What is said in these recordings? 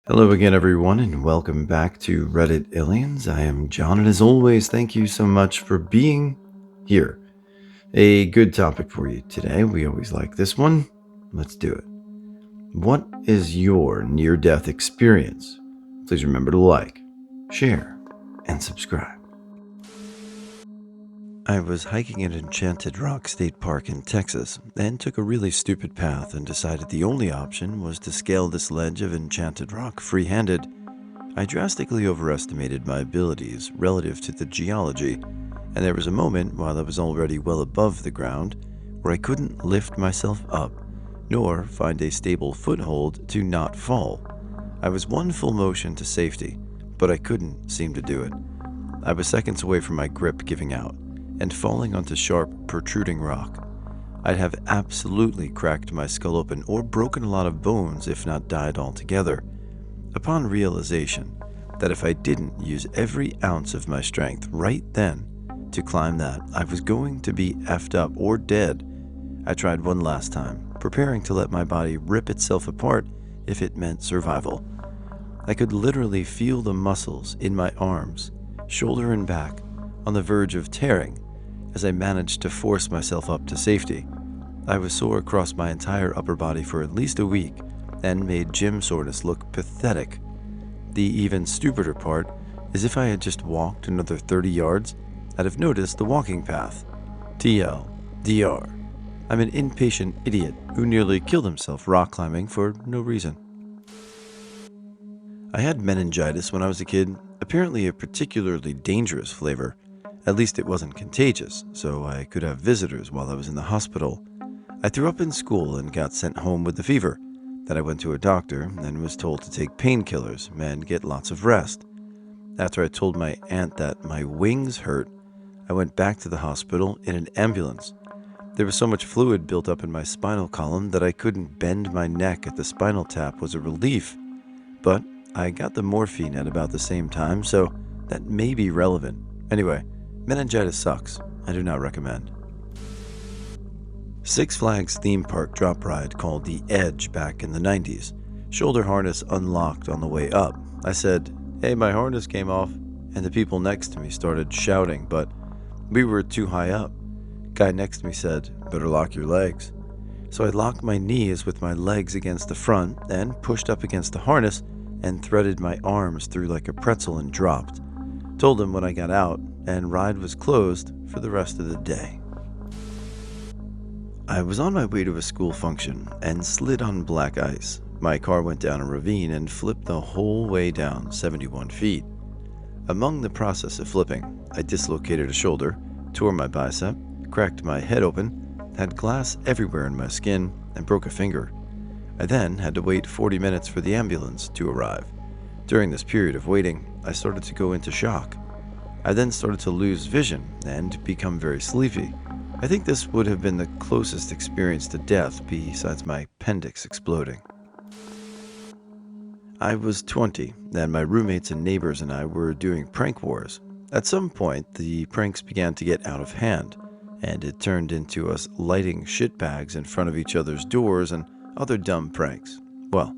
Hello again, everyone, and welcome back to Reddit Aliens. I am John, and as always, thank you so much for being here. A good topic for you today. We always like this one. Let's do it. What is your near death experience? Please remember to like, share, and subscribe. I was hiking at Enchanted Rock State Park in Texas and took a really stupid path and decided the only option was to scale this ledge of Enchanted Rock free handed. I drastically overestimated my abilities relative to the geology, and there was a moment while I was already well above the ground where I couldn't lift myself up, nor find a stable foothold to not fall. I was one full motion to safety, but I couldn't seem to do it. I was seconds away from my grip giving out and falling onto sharp, protruding rock. I'd have absolutely cracked my skull open or broken a lot of bones if not died altogether. Upon realization that if I didn't use every ounce of my strength right then to climb that, I was going to be effed up or dead, I tried one last time, preparing to let my body rip itself apart if it meant survival. I could literally feel the muscles in my arms, shoulder and back, on the verge of tearing as I managed to force myself up to safety. I was sore across my entire upper body for at least a week and made gym soreness look pathetic. The even stupider part is if I had just walked another 30 yards, I'd have noticed the walking path. TLDR. I'm an impatient idiot who nearly killed himself rock climbing for no reason. I had meningitis when I was a kid, apparently a particularly dangerous flavor. At least it wasn't contagious, so I could have visitors while I was in the hospital. I threw up in school and got sent home with the fever. Then I went to a doctor and was told to take painkillers and get lots of rest. After I told my aunt that my wings hurt, I went back to the hospital in an ambulance. There was so much fluid built up in my spinal column that I couldn't bend my neck at the spinal tap was a relief. But I got the morphine at about the same time, so that may be relevant. Anyway, meningitis sucks. I do not recommend. Six Flags theme park drop ride called The Edge back in the 90s. Shoulder harness unlocked on the way up. I said, "Hey, my harness came off," and the people next to me started shouting, but we were too high up. Guy next to me said, "Better lock your legs." So I locked my knees with my legs against the front and pushed up against the harness and threaded my arms through like a pretzel and dropped. Told him when I got out, and ride was closed for the rest of the day. I was on my way to a school function and slid on black ice. My car went down a ravine and flipped the whole way down 71 feet. Among the process of flipping, I dislocated a shoulder, tore my bicep, cracked my head open, had glass everywhere in my skin, and broke a finger. I then had to wait 40 minutes for the ambulance to arrive. During this period of waiting, I started to go into shock. I then started to lose vision and become very sleepy. I think this would have been the closest experience to death besides my appendix exploding. I was 20, and my roommates and neighbors and I were doing prank wars. At some point, the pranks began to get out of hand, and it turned into us lighting shit bags in front of each other's doors and other dumb pranks. Well,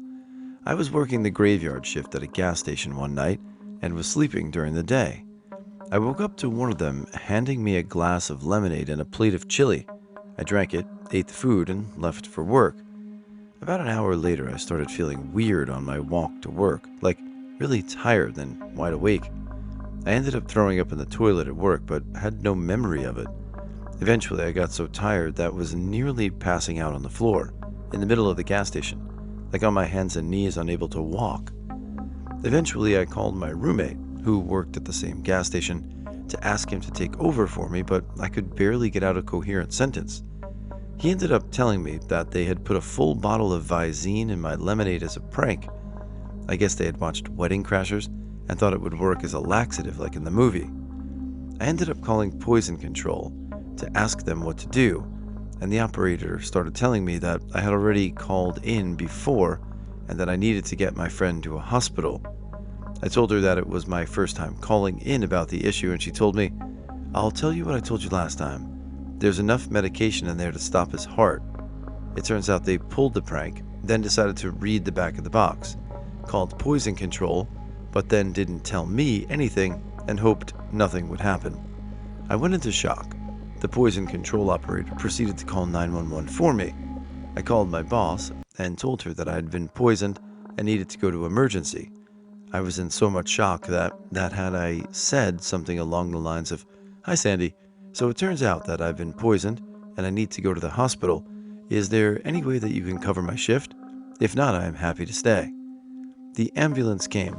I was working the graveyard shift at a gas station one night and was sleeping during the day. I woke up to one of them handing me a glass of lemonade and a plate of chili. I drank it, ate the food, and left for work. About an hour later, I started feeling weird on my walk to work, like really tired and wide awake. I ended up throwing up in the toilet at work, but had no memory of it. Eventually, I got so tired that I was nearly passing out on the floor, in the middle of the gas station, like on my hands and knees, unable to walk. Eventually, I called my roommate, who worked at the same gas station, to ask him to take over for me, but I could barely get out a coherent sentence. He ended up telling me that they had put a full bottle of Visine in my lemonade as a prank. I guess they had watched Wedding Crashers and thought it would work as a laxative like in the movie. I ended up calling Poison Control to ask them what to do, and the operator started telling me that I had already called in before and that I needed to get my friend to a hospital. I told her that it was my first time calling in about the issue, and she told me, "I'll tell you what I told you last time. There's enough medication in there to stop his heart." It turns out they pulled the prank, then decided to read the back of the box. called poison control, but then didn't tell me anything and hoped nothing would happen. I went into shock. The poison control operator proceeded to call 911 for me. I called my boss and told her that I had been poisoned and needed to go to emergency. I was in so much shock that had I said something along the lines of, "Hi Sandy, so it turns out that I've been poisoned and I need to go to the hospital. Is there any way that you can cover my shift? If not, I am happy to stay." The ambulance came.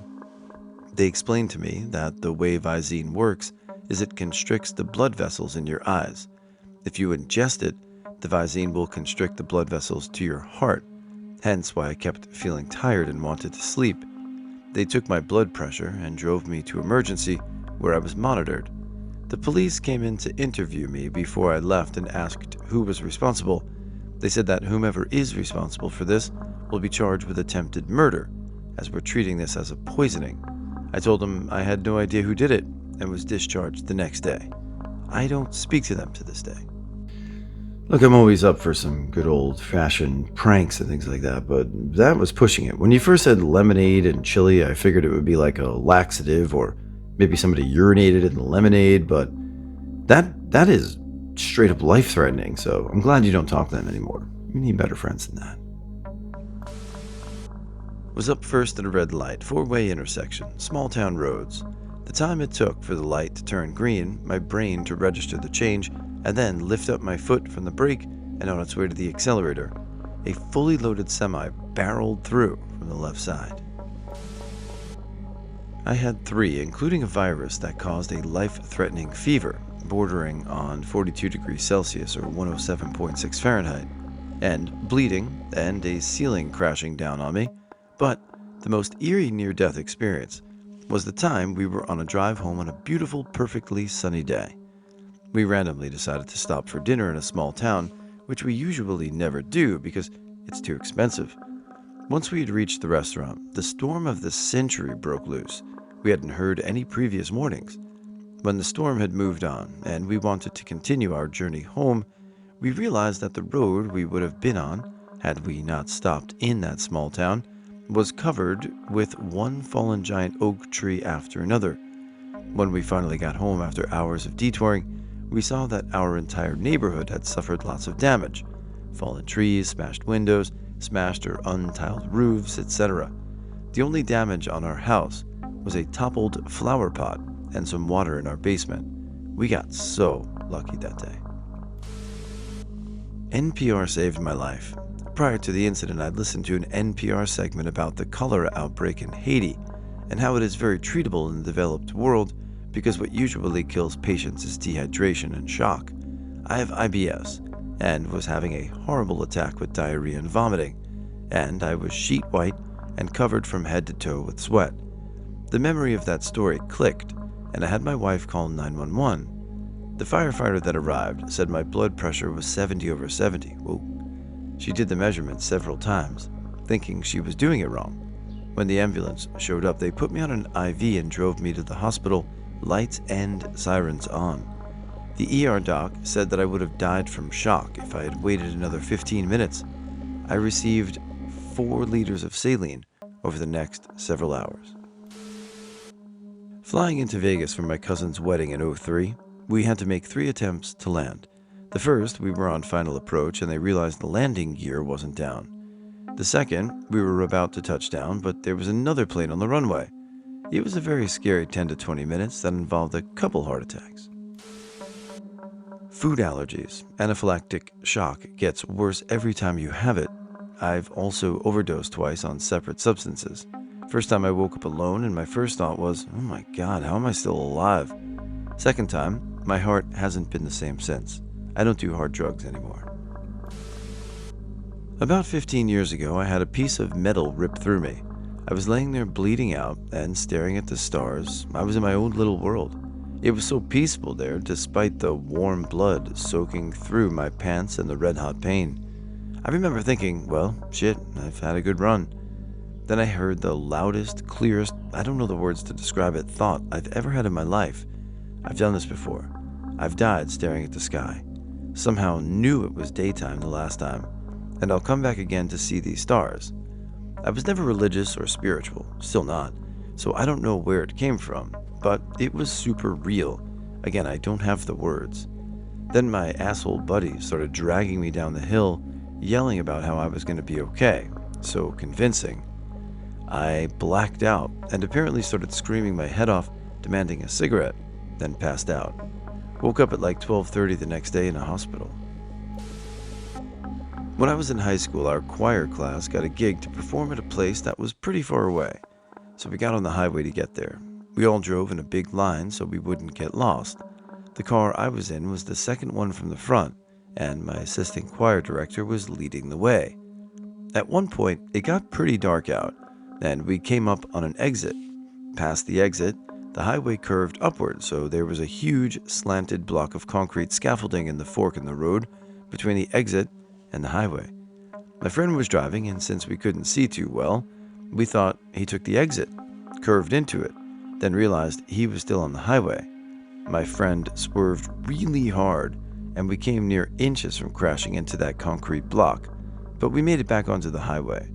They explained to me that the way Visine works is it constricts the blood vessels in your eyes. If you ingest it, the Visine will constrict the blood vessels to your heart, hence why I kept feeling tired and wanted to sleep. They took my blood pressure and drove me to emergency, where I was monitored. The police came in to interview me before I left and asked who was responsible. They said that whomever is responsible for this will be charged with attempted murder, as we're treating this as a poisoning. I told them I had no idea who did it and was discharged the next day. I don't speak to them to this day. Look, I'm always up for some good old-fashioned pranks and things like that, but that was pushing it. When you first said lemonade and chili, I figured it would be like a laxative or maybe somebody urinated in the lemonade, but that is straight up life-threatening, so I'm glad you don't talk to them anymore. You need better friends than that. Was up first at a red light, four-way intersection, small town roads. The time it took for the light to turn green, my brain to register the change, and then lift up my foot from the brake and on its way to the accelerator. A fully loaded semi barreled through from the left side. I had 3, including a virus that caused a life-threatening fever, bordering on 42 degrees Celsius or 107.6 Fahrenheit, and bleeding and a ceiling crashing down on me. But the most eerie near-death experience was the time we were on a drive home on a beautiful, perfectly sunny day. We randomly decided to stop for dinner in a small town, which we usually never do because it's too expensive. Once we had reached the restaurant, the storm of the century broke loose. We hadn't heard any previous warnings. When the storm had moved on and we wanted to continue our journey home, we realized that the road we would have been on, had we not stopped in that small town, was covered with one fallen giant oak tree after another. When we finally got home after hours of detouring, we saw that our entire neighborhood had suffered lots of damage. Fallen trees, smashed windows, smashed or untiled roofs, etc. The only damage on our house was a toppled flower pot and some water in our basement. We got so lucky that day. NPR saved my life. Prior to the incident, I'd listened to an NPR segment about the cholera outbreak in Haiti and how it is very treatable in the developed world because what usually kills patients is dehydration and shock. I have IBS and was having a horrible attack with diarrhea and vomiting, and I was sheet white and covered from head to toe with sweat. The memory of that story clicked, and I had my wife call 911. The firefighter that arrived said my blood pressure was 70/70. Whoa. She did the measurement several times, thinking she was doing it wrong. When the ambulance showed up, they put me on an IV and drove me to the hospital, lights and sirens on. The ER doc said that I would have died from shock if I had waited another 15 minutes. I received 4 liters of saline over the next several hours. Flying into Vegas for my cousin's wedding in 2003, we had to make 3 attempts to land. The first, we were on final approach and they realized the landing gear wasn't down. The second, we were about to touch down, but there was another plane on the runway. It was a very scary 10 to 20 minutes that involved a couple heart attacks. Food allergies. Anaphylactic shock gets worse every time you have it. I've also overdosed twice on separate substances. First time I woke up alone and my first thought was, oh my god, how am I still alive? Second time, my heart hasn't been the same since. I don't do hard drugs anymore. About 15 years ago, I had a piece of metal ripped through me. I was laying there bleeding out and staring at the stars. I was in my own little world. It was so peaceful there, despite the warm blood soaking through my pants and the red-hot pain. I remember thinking, well, shit, I've had a good run. Then I heard the loudest, clearest, I don't know the words to describe it, thought I've ever had in my life. I've done this before. I've died staring at the sky. Somehow knew it was daytime the last time, and I'll come back again to see these stars. I was never religious or spiritual, still not, so I don't know where it came from, but it was super real. Again, I don't have the words. Then my asshole buddy started dragging me down the hill, yelling about how I was going to be okay. So convincing. I blacked out and apparently started screaming my head off, demanding a cigarette, then passed out. Woke up at like 12:30 the next day in a hospital. When I was in high school, our choir class got a gig to perform at a place that was pretty far away, so we got on the highway to get there. We all drove in a big line so we wouldn't get lost. The car I was in was the second one from the front, and my assistant choir director was leading the way. At one point, it got pretty dark out, and we came up on an exit. Past the exit, the highway curved upward, so there was a huge slanted block of concrete scaffolding in the fork in the road between the exit and the highway. My friend was driving, and since we couldn't see too well, we thought he took the exit, curved into it, then realized he was still on the highway. My friend swerved really hard, and we came near inches from crashing into that concrete block, but we made it back onto the highway.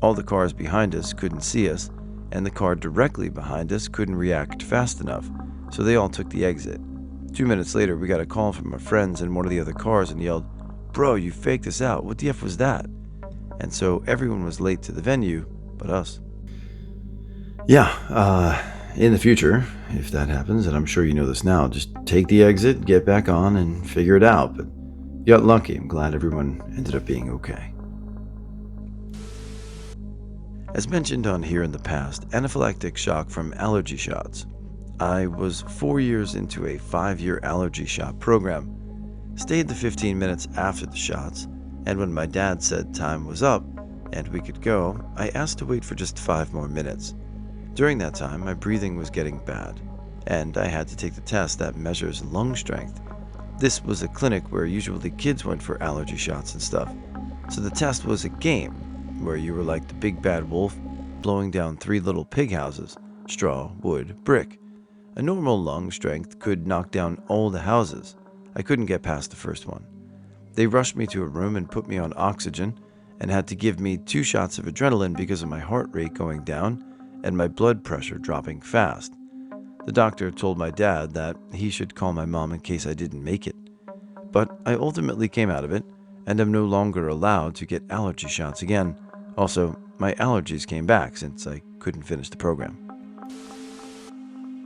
All the cars behind us couldn't see us, and the car directly behind us couldn't react fast enough, so they all took the exit. 2 minutes later, we got a call from our friends in one of the other cars and yelled, "Bro, you faked us out. What the F was that?" And so everyone was late to the venue, but us. In the future, if that happens, and I'm sure you know this now, just take the exit, get back on, and figure it out. But you got lucky. I'm glad everyone ended up being okay. As mentioned on here in the past, anaphylactic shock from allergy shots. I was 4 years into a 5-year allergy shot program. Stayed the 15 minutes after the shots, and when my dad said time was up and we could go, I asked to wait for just 5 more minutes. During that time, my breathing was getting bad, and I had to take the test that measures lung strength. This was a clinic where usually kids went for allergy shots and stuff, so the test was a game where you were like the big bad wolf blowing down 3 little pig houses, straw, wood, brick. A normal lung strength could knock down all the houses. I couldn't get past the first one. They rushed me to a room and put me on oxygen and had to give me 2 shots of adrenaline because of my heart rate going down and my blood pressure dropping fast. The doctor told my dad that he should call my mom in case I didn't make it. But I ultimately came out of it and am no longer allowed to get allergy shots again. Also, my allergies came back since I couldn't finish the program.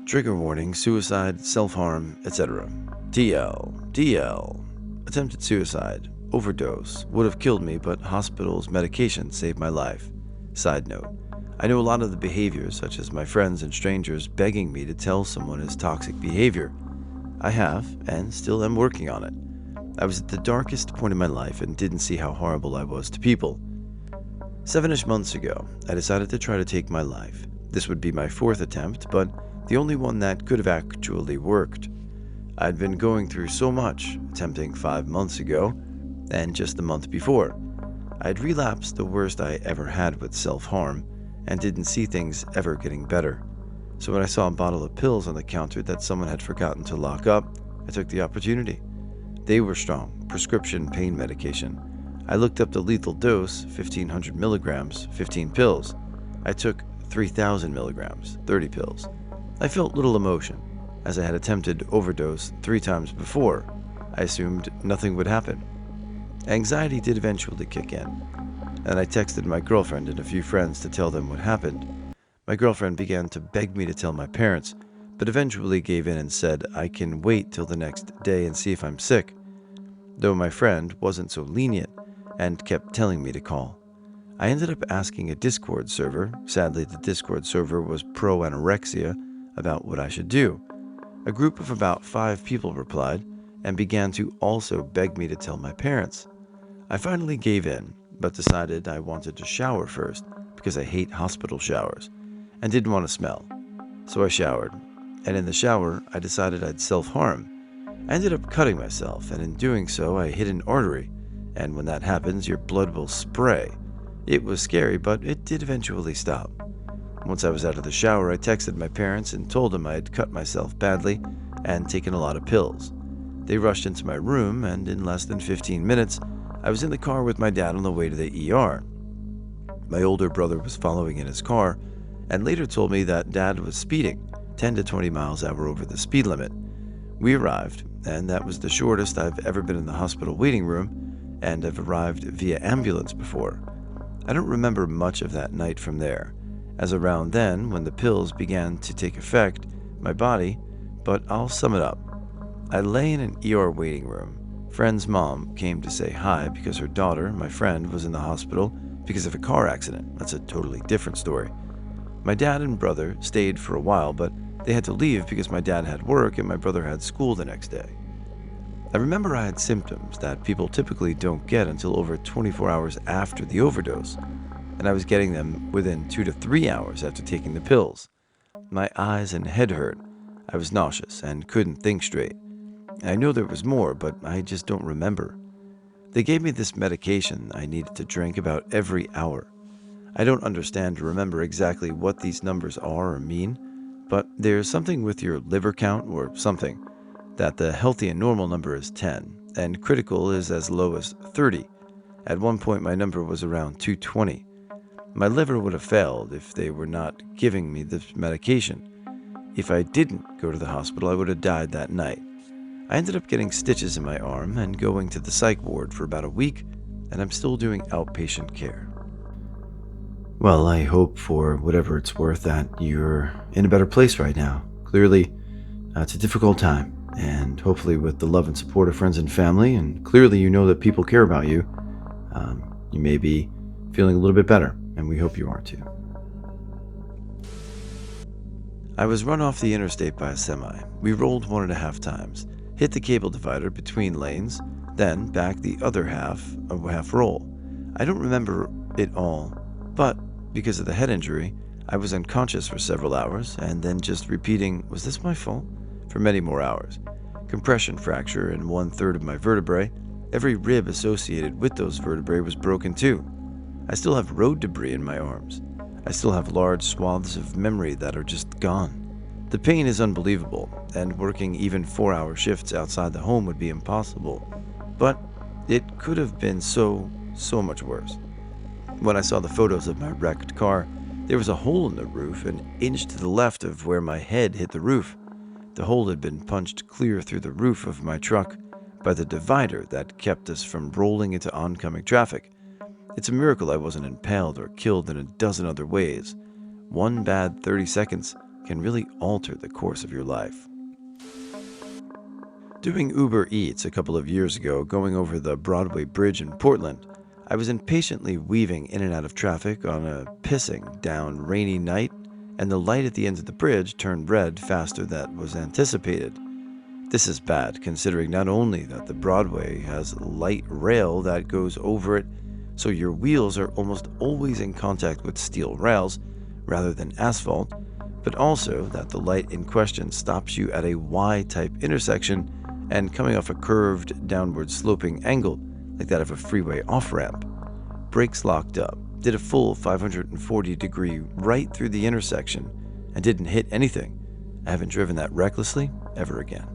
Trigger warning, suicide, self-harm, etc. DL. Attempted suicide, overdose, would have killed me, but hospital's medication saved my life. Side note, I know a lot of the behaviors, such as my friends and strangers begging me to tell someone his toxic behavior. I have, and still am working on it. I was at the darkest point in my life and didn't see how horrible I was to people. 7-ish months ago, I decided to try to take my life. This would be my 4th attempt, but the only one that could have actually worked. I'd been going through so much, attempting 5 months ago, and just the month before. I'd relapsed the worst I ever had with self-harm, and didn't see things ever getting better. So when I saw a bottle of pills on the counter that someone had forgotten to lock up, I took the opportunity. They were strong, prescription pain medication. I looked up the lethal dose, 1500 milligrams, 15 pills. I took 3000 milligrams, 30 pills. I felt little emotion, as I had attempted overdose 3 times before. I assumed nothing would happen. Anxiety did eventually kick in, and I texted my girlfriend and a few friends to tell them what happened. My girlfriend began to beg me to tell my parents, but eventually gave in and said I can wait till the next day and see if I'm sick, though my friend wasn't so lenient and kept telling me to call. I ended up asking a Discord server, sadly the Discord server was pro-anorexia, about what I should do. A group of about 5 people replied and began to also beg me to tell my parents. I finally gave in, but decided I wanted to shower first because I hate hospital showers and didn't want to smell. So I showered, and in the shower I decided I'd self-harm. I ended up cutting myself, and in doing so I hit an artery, and when that happens your blood will spray. It was scary, but it did eventually stop. Once I was out of the shower, I texted my parents and told them I had cut myself badly and taken a lot of pills. They rushed into my room, and in less than 15 minutes, I was in the car with my dad on the way to the ER. My older brother was following in his car and later told me that Dad was speeding 10 to 20 miles an hour over the speed limit. We arrived, and that was the shortest I've ever been in the hospital waiting room, and I've arrived via ambulance before. I don't remember much of that night from there, as around then, when the pills began to take effect, my body, but I'll sum it up. I lay in an ER waiting room. Friend's mom came to say hi because her daughter, my friend, was in the hospital because of a car accident. That's a totally different story. My dad and brother stayed for a while, but they had to leave because my dad had work and my brother had school the next day. I remember I had symptoms that people typically don't get until over 24 hours after the overdose, and I was getting them within 2 to 3 hours after taking the pills. My eyes and head hurt. I was nauseous and couldn't think straight. I know there was more, but I just don't remember. They gave me this medication I needed to drink about every hour. I don't understand or remember exactly what these numbers are or mean, but there's something with your liver count or something, that the healthy and normal number is 10, and critical is as low as 30. At one point my number was around 220. My liver would have failed if they were not giving me this medication. If I didn't go to the hospital, I would have died that night. I ended up getting stitches in my arm and going to the psych ward for about a week, and I'm still doing outpatient care. Well, I hope for whatever it's worth that you're in a better place right now. Clearly, it's a difficult time, and hopefully with the love and support of friends and family, and clearly you know that people care about you, you may be feeling a little bit better, and we hope you are too. I was run off the interstate by a semi. We rolled 1.5 times, hit the cable divider between lanes, then back the other half roll. I don't remember it all, but because of the head injury, I was unconscious for several hours, and then just repeating, "Was this my fault?" for many more hours. Compression fracture in 1/3 of my vertebrae. Every rib associated with those vertebrae was broken too. I still have road debris in my arms. I still have large swaths of memory that are just gone. The pain is unbelievable, and working even 4-hour shifts outside the home would be impossible. But it could have been so much worse. When I saw the photos of my wrecked car, there was a hole in the roof an inch to the left of where my head hit the roof. The hole had been punched clear through the roof of my truck by the divider that kept us from rolling into oncoming traffic. It's a miracle I wasn't impaled or killed in a dozen other ways. One bad 30 seconds can really alter the course of your life. Doing Uber Eats a couple of years ago, going over the Broadway Bridge in Portland, I was impatiently weaving in and out of traffic on a pissing down rainy night, and the light at the end of the bridge turned red faster than was anticipated. This is bad, considering not only that the Broadway has light rail that goes over it, so your wheels are almost always in contact with steel rails rather than asphalt, but also that the light in question stops you at a Y-type intersection and coming off a curved, downward sloping angle like that of a freeway off-ramp. Brakes locked up, did a full 540-degree right through the intersection, and didn't hit anything. I haven't driven that recklessly ever again.